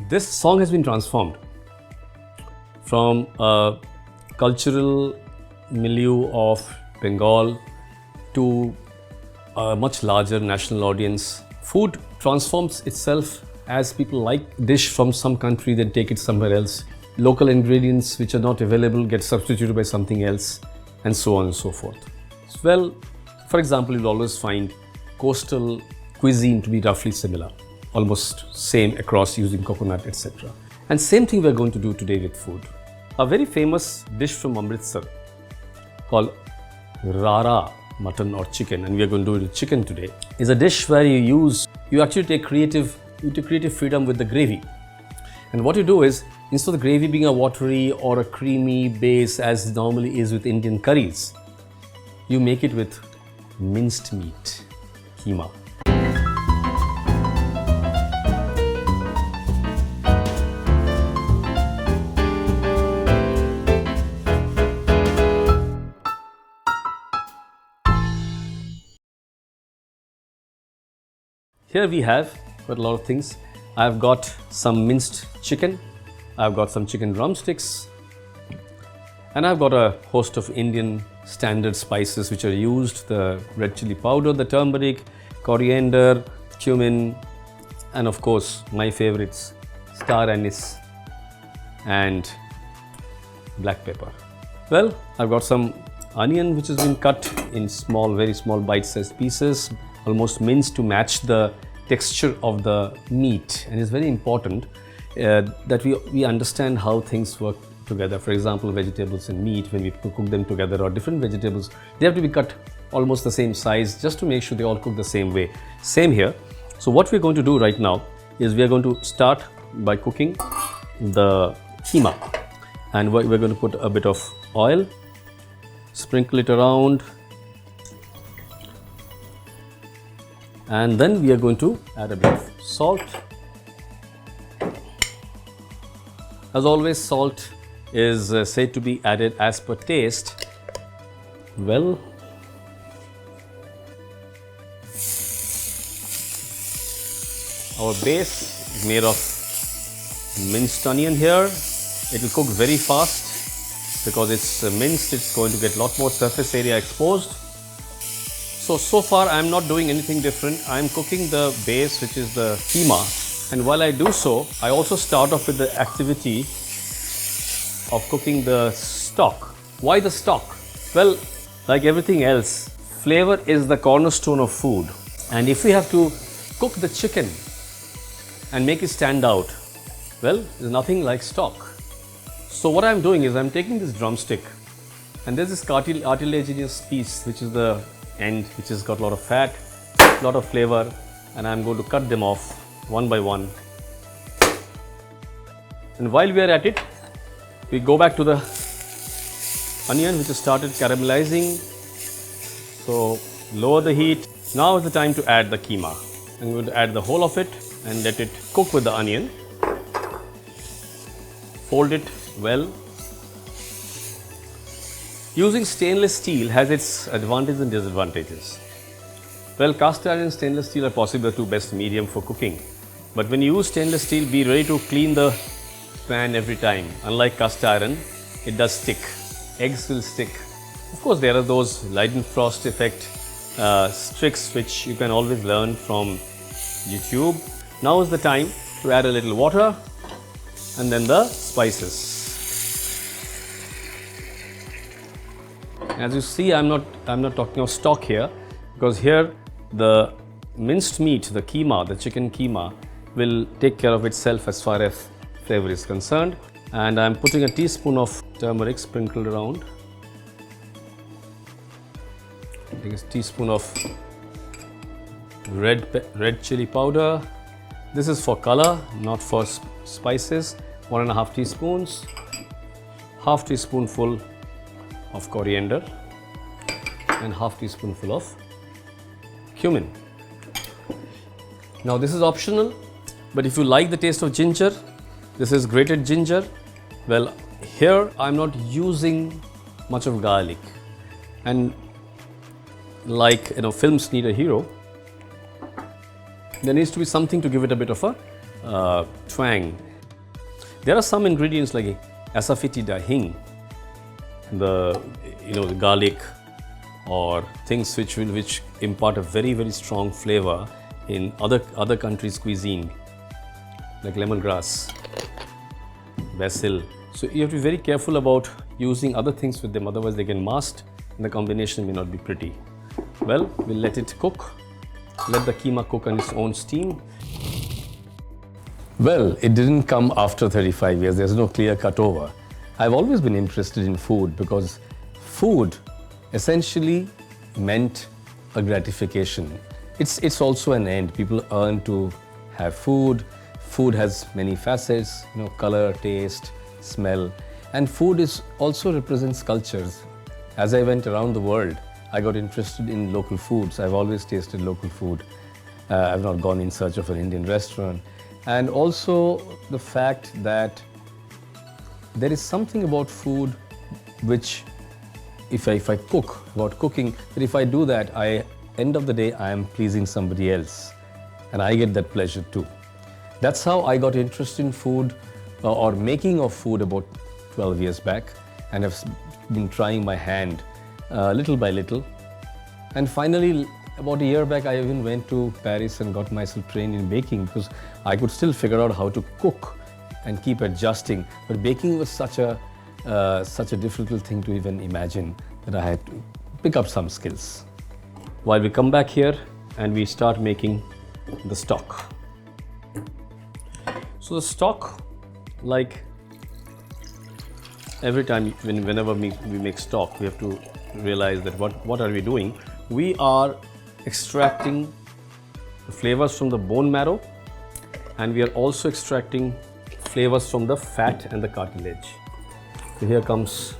This song has been transformed from a cultural milieu of Bengal to a much larger national audience. Food transforms itself as people like dish from some country, then take it somewhere else. Local ingredients which are not available get substituted by something else, and so on and so forth. Well, for example, you'll always find coastal cuisine to be roughly similar, almost same across using coconut, etc. And same thing we're going to do today with food. A very famous dish from Amritsar called Rara mutton or chicken, and we are going to do it with chicken today, is a dish where you actually take creative freedom with the gravy. And what you do is, instead of the gravy being a watery or a creamy base as normally is with Indian curries, you make it with minced meat, keema. Here we have got a lot of things. I've got some minced chicken, I've got some chicken drumsticks, and I've got a host of Indian standard spices which are used: the red chili powder, the turmeric, coriander, cumin, and of course my favorites, star anise and black pepper. Well, I've got some onion which has been cut in small, very small bite-sized pieces, almost minced to match the texture of the meat. And it's very important that we understand how things work together. For example, vegetables and meat, when we cook them together, or different vegetables, they have to be cut almost the same size just to make sure they all cook the same way. Same here. So what we're going to do right now is we are going to start by cooking the keema, and we're going to put a bit of oil, sprinkle it around, and then we are going to add a bit of salt. As always, salt is said to be added as per taste. Well, our base is made of minced onion here. It will cook very fast because it's minced. It's going to get a lot more surface area exposed. So far I am not doing anything different. I am cooking the base, which is the keema, and while I do so, I also start off with the activity of cooking the stock. Why the stock? Well, like everything else, flavor is the cornerstone of food, and if we have to cook the chicken and make it stand out, well, there's nothing like stock. So what I'm doing is I'm taking this drumstick, and there's this cartilaginous piece which is the end, which has got a lot of fat, a lot of flavor, and I'm going to cut them off one by one. And while we are at it, we go back to the onion which has started caramelizing. So lower the heat. Now is the time to add the keema. I'm going to add the whole of it and let it cook with the onion. Fold it well. Using stainless steel has its advantages and disadvantages. Well, cast iron and stainless steel are possibly the two best medium for cooking. But when you use stainless steel, be ready to clean the pan every time. Unlike cast iron, it does stick. Eggs will stick. Of course, there are those Leidenfrost effect tricks which you can always learn from YouTube. Now is the time to add a little water and then the spices. As you see, I'm not talking of stock here, because here the minced meat, the keema, the chicken keema, will take care of itself as far as flavor is concerned. And I'm putting a teaspoon of turmeric sprinkled around. Take a teaspoon of red chili powder. This is for color, not for spices. 1.5 teaspoons. Half teaspoonful of coriander and half teaspoonful of cumin. Now this is optional, but if you like the taste of ginger, this is grated ginger. Well, here I'm not using much of garlic, and like films need a hero, there needs to be something to give it a bit of a twang. There are some ingredients like asafoetida, hing, the garlic, or things which impart a very strong flavor in other countries' cuisine, like lemongrass, basil. So you have to be very careful about using other things with them, otherwise they get masked and the combination may not be pretty. Well, we'll let it cook. Let the keema cook on its own steam. Well, it didn't come after 35 years. There's no clear cut over. I've always been interested in food because food essentially meant a gratification. It's also an end. People earn to have food. Food has many facets, color, taste, smell. And food also represents cultures. As I went around the world, I got interested in local foods. I've always tasted local food. I've not gone in search of an Indian restaurant. And also the fact that there is something about food which, if I cook, about cooking, that if I do that, end of the day, I am pleasing somebody else. And I get that pleasure too. That's how I got interested in food or making of food about 12 years back, and have been trying my hand little by little. And finally, about a year back, I even went to Paris and got myself trained in baking, because I could still figure out how to cook and keep adjusting. But baking was such a difficult thing to even imagine that I had to pick up some skills. While we come back here and we start making the stock. So the stock, like every time whenever we make stock, we have to realize that what are we doing? We are extracting the flavors from the bone marrow, and we are also extracting flavors from the fat and the cartilage. So here comes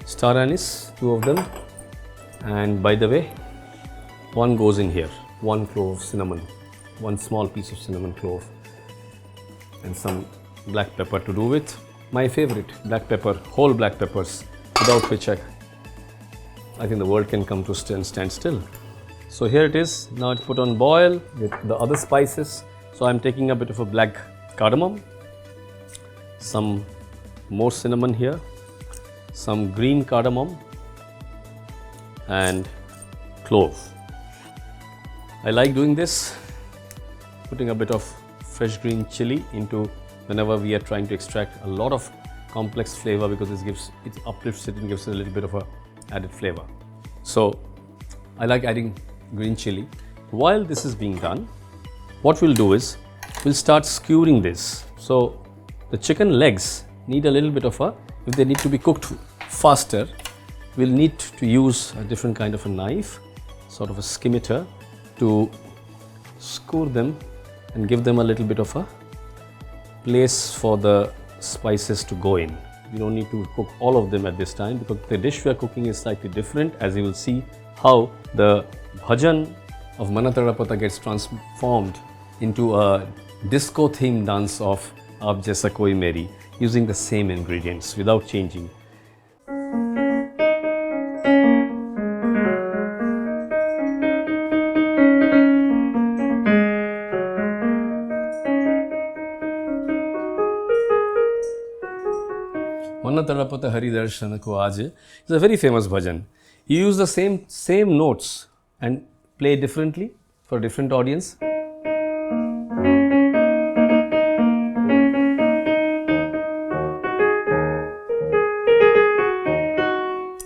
star anise, 2 of them, and by the way, one goes in here, 1 clove of cinnamon, 1 small piece of cinnamon clove, and some black pepper to do with my favorite black pepper, whole black peppers, without which I think the world can come to stand still. So here it is. Now it's put on boil with the other spices. So I'm taking a bit of a black cardamom, some more cinnamon here, some green cardamom, and clove. I like doing this, putting a bit of fresh green chili into whenever we are trying to extract a lot of complex flavor, because it uplifts it and gives it a little bit of a added flavor. So I like adding green chili. While this is being done, what we'll do is we'll start skewering this. So the chicken legs need a little bit of if they need to be cooked faster, we'll need to use a different kind of a knife, sort of a skimmitter, to skewer them and give them a little bit of a place for the spices to go in. We don't need to cook all of them at this time, because the dish we are cooking is slightly different, as you will see how the bhajan of Manna Tadapata gets transformed into a disco themed dance of Aap Jaisa Koi Meri, using the same ingredients without changing. Manna Tadapata Hari Darshan Ko Aaj is a very famous bhajan. You use the same notes and play differently for a different audience.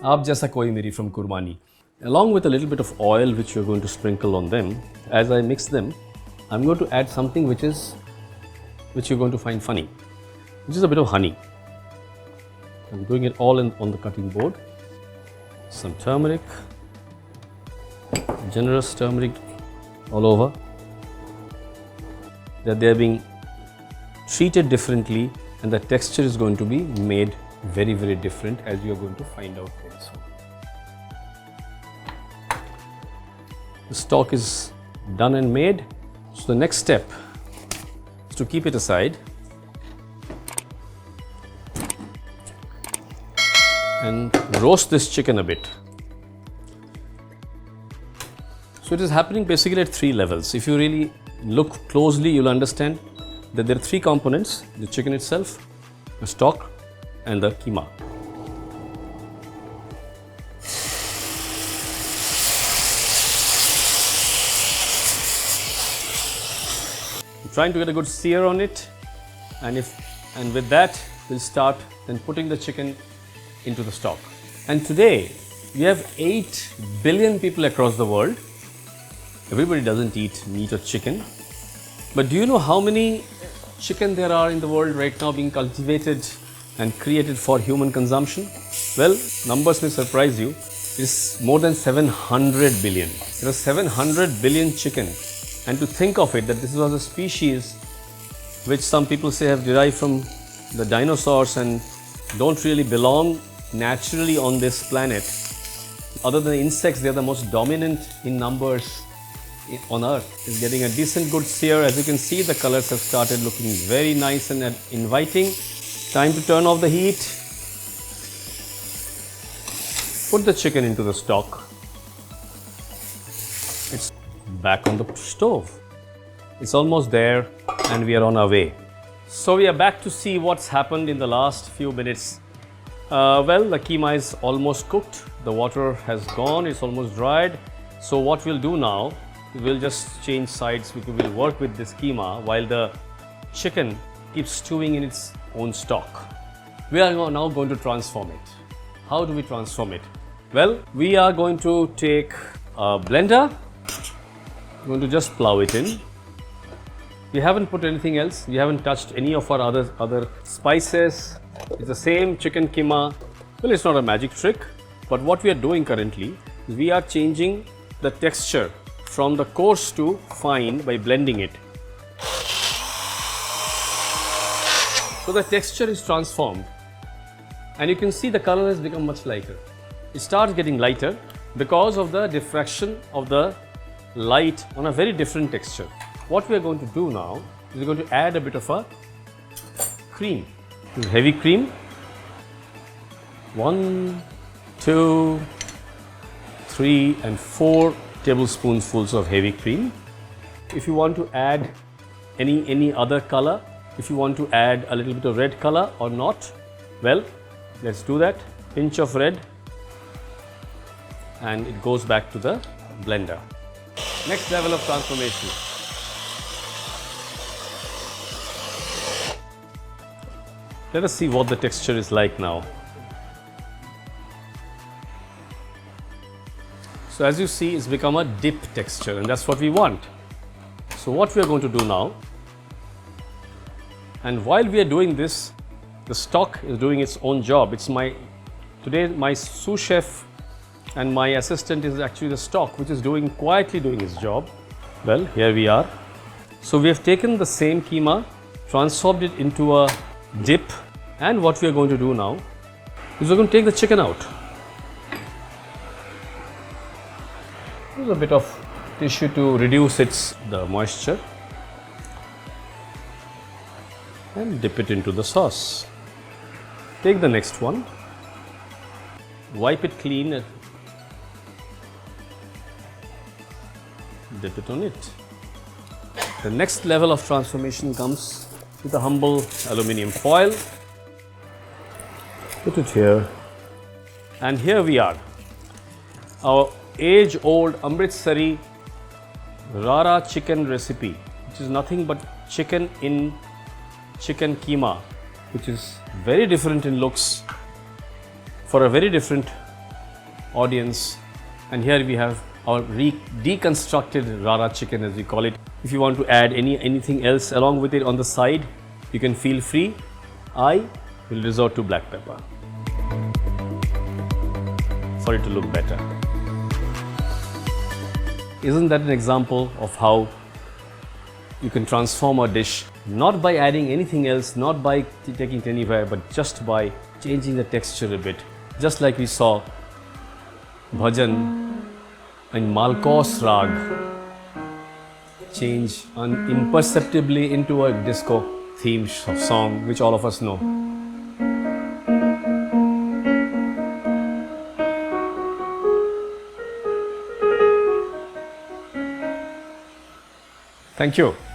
Aap Jaisa Koi Meri from Kurmani. Along with a little bit of oil which you're going to sprinkle on them, as I mix them, I'm going to add something which you're going to find funny, which is a bit of honey. I'm doing it all on the cutting board. Some turmeric, generous turmeric all over. That they're being treated differently, and the texture is going to be made very different, as you are going to find out very soon. The stock is done and made. So the next step is to keep it aside and roast this chicken a bit. So it is happening basically at 3 levels. If you really look closely, you'll understand that there are 3 components: the chicken itself, the stock, and the keema. I'm trying to get a good sear on it, and with that we'll start then putting the chicken into the stock. And today we have 8 billion people across the world. Everybody doesn't eat meat or chicken. But do you know how many chicken there are in the world right now being cultivated and created for human consumption? Well, numbers may surprise you. It's more than 700 billion. There are 700 billion chicken. And to think of it, that this was a species which some people say have derived from the dinosaurs and don't really belong naturally on this planet. Other than insects, they are the most dominant in numbers on earth. Is getting a decent good sear. As you can see, the colors have started looking very nice and inviting. Time to turn off the heat. Put the chicken into the stock. It's back on the stove. It's almost there and we are on our way. So we are back to see what's happened in the last few minutes. Well, the keema is almost cooked. The water has gone, it's almost dried. So what we'll do now, we'll just change sides. We will work with this keema while the chicken keeps stewing in its own stock. We are now going to transform it. How do we transform it? Well, we are going to take a blender. We're going to just plow it in. We haven't put anything else. We haven't touched any of our other spices. It's the same chicken keema. Well, it's not a magic trick, but what we are doing currently is we are changing the texture from the coarse to fine by blending it. So the texture is transformed and you can see the color has become much lighter. It starts getting lighter because of the diffraction of the light on a very different texture. What we are going to do now is we're going to add a bit of a cream. Heavy cream. 1, 2, 3 and 4 tablespoonfuls of heavy cream. If you want to add any other color, if you want to add a little bit of red color or not, well, let's do that. Pinch of red and it goes back to the blender. Next level of transformation. Let us see what the texture is like now. So as you see, it's become a dip texture and that's what we want. So what we are going to do now, and while we are doing this, the stock is doing its own job. It's today my sous chef and my assistant is actually the stock, which is quietly doing its job. Well, here we are. So we have taken the same keema, transformed it into a dip, and what we are going to do now is we're going to take the chicken out. Use a bit of tissue to reduce the moisture and dip it into the sauce. Take the next one, wipe it clean, dip it on it. The next level of transformation comes with a humble aluminium foil. Put it here, and here we are. Our age-old Amritsari Rara chicken recipe, which is nothing but chicken in chicken keema, which is very different in looks for a very different audience. And here we have our deconstructed Rara chicken, as we call it. If you want to add anything else along with it on the side, you can feel free. I will resort to black pepper for it to look better. Isn't that an example of how you can transform a dish, not by adding anything else, not by taking it anywhere, but just by changing the texture a bit, just like we saw bhajan in Malkos Rag change imperceptibly into a disco theme song, which all of us know. Thank you.